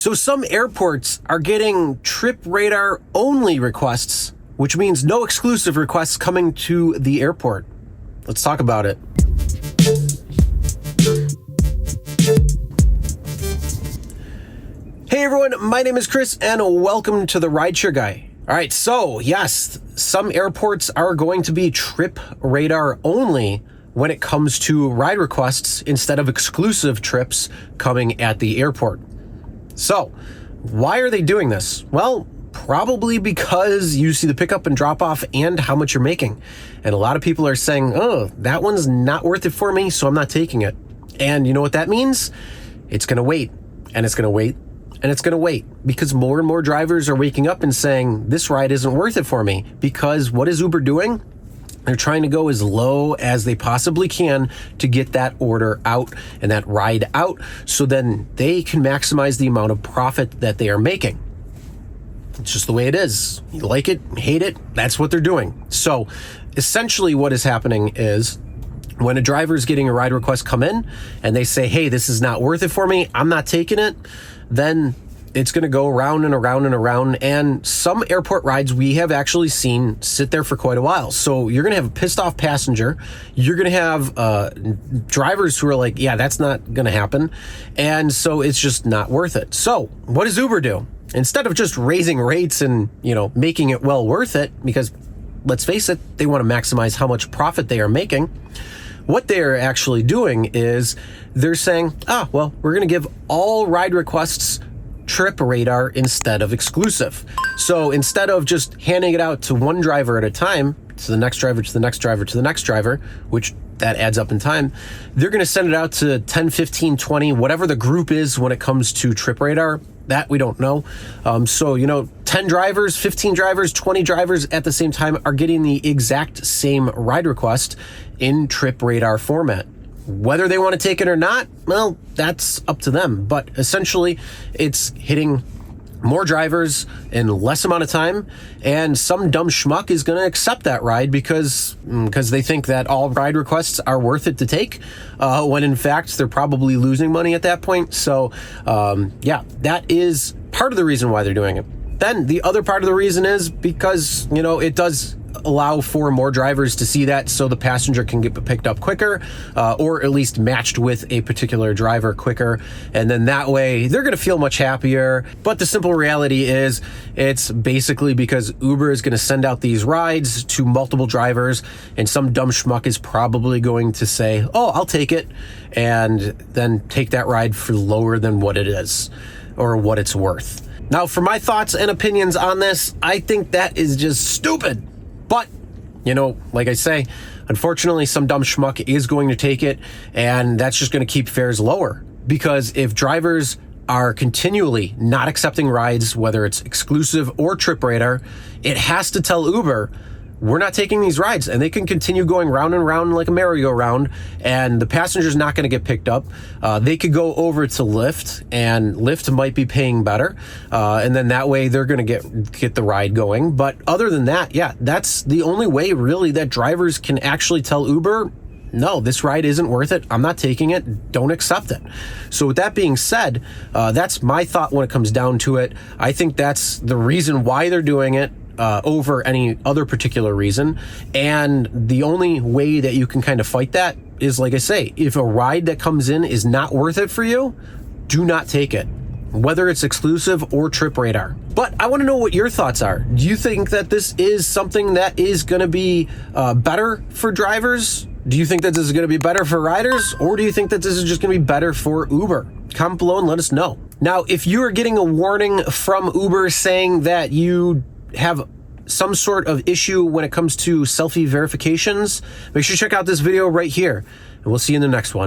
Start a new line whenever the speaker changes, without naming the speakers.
So some airports are getting trip radar only requests, which means no exclusive requests coming to the airport. Let's talk about it. Hey everyone, my name is Chris and welcome to the Rideshare Guy. All right, so yes, some airports are going to be trip radar only when it comes to ride requests instead of exclusive trips coming at the airport. So why are they doing this? Well, probably because you see the pickup and drop off and how much you're making. And a lot of people are saying, oh, that one's not worth it for me, so I'm not taking it. And you know what that means? It's going to wait, and it's going to wait, and it's going to wait, because more and more drivers are waking up and saying, this ride isn't worth it for me. Because what is Uber doing? They're trying to go as low as they possibly can to get that order out and that ride out, so then they can maximize the amount of profit that they are making. It's just the way it is. You like it, hate it, that's what they're doing. So essentially what is happening is when a driver is getting a ride request come in and they say, hey, this is not worth it for me, I'm not taking it, then it's going to go around and around and around. And some airport rides we have actually seen sit there for quite a while. So you're going to have a pissed off passenger. You're going to have drivers who are like, yeah, that's not going to happen. And so it's just not worth it. So what does Uber do? Instead of just raising rates and, making it well worth it, because let's face it, they want to maximize how much profit they are making. What they're actually doing is they're saying, we're going to give all ride requests trip radar instead of exclusive. So instead of just handing it out to one driver at a time, to the next driver, to the next driver, to the next driver, which that adds up in time, they're going to send it out to 10, 15, 20, whatever the group is when it comes to trip radar. That we don't know. 10 drivers, 15 drivers, 20 drivers at the same time are getting the exact same ride request in trip radar format. Whether they want to take it or not, well, that's up to them. But essentially, it's hitting more drivers in less amount of time, and some dumb schmuck is going to accept that ride because they think that all ride requests are worth it to take, when in fact they're probably losing money at that point. So that is part of the reason why they're doing it. Then the other part of the reason is because it does allow for more drivers to see that, so the passenger can get picked up quicker, or at least matched with a particular driver quicker, and then that way they're going to feel much happier. But the simple reality is it's basically because Uber is going to send out these rides to multiple drivers, and some dumb schmuck is probably going to say, oh, I'll take it, and then take that ride for lower than what it is or what it's worth. Now, for my thoughts and opinions on this, I think that is just stupid. But, like I say, unfortunately, some dumb schmuck is going to take it, and that's just going to keep fares lower. Because if drivers are continually not accepting rides, whether it's exclusive or trip radar, it has to tell Uber, we're not taking these rides, and they can continue going round and round like a merry-go-round, and the passenger's not going to get picked up. They could go over to Lyft, and Lyft might be paying better, and then that way they're going to get the ride going. But other than that, that's the only way really that drivers can actually tell Uber, no, this ride isn't worth it, I'm not taking it, don't accept it. So with that being said, that's my thought when it comes down to it. I think that's the reason why they're doing it, over any other particular reason. And the only way that you can kind of fight that is, like I say, if a ride that comes in is not worth it for you, do not take it, whether it's exclusive or trip radar. But I want to know what your thoughts are. Do you think that this is something that is going to be better for drivers? Do you think that this is going to be better for riders? Or do you think that this is just going to be better for Uber? Comment below and let us know. Now, if you are getting a warning from Uber saying that you have some sort of issue when it comes to selfie verifications, make sure to check out this video right here, and we'll see you in the next one.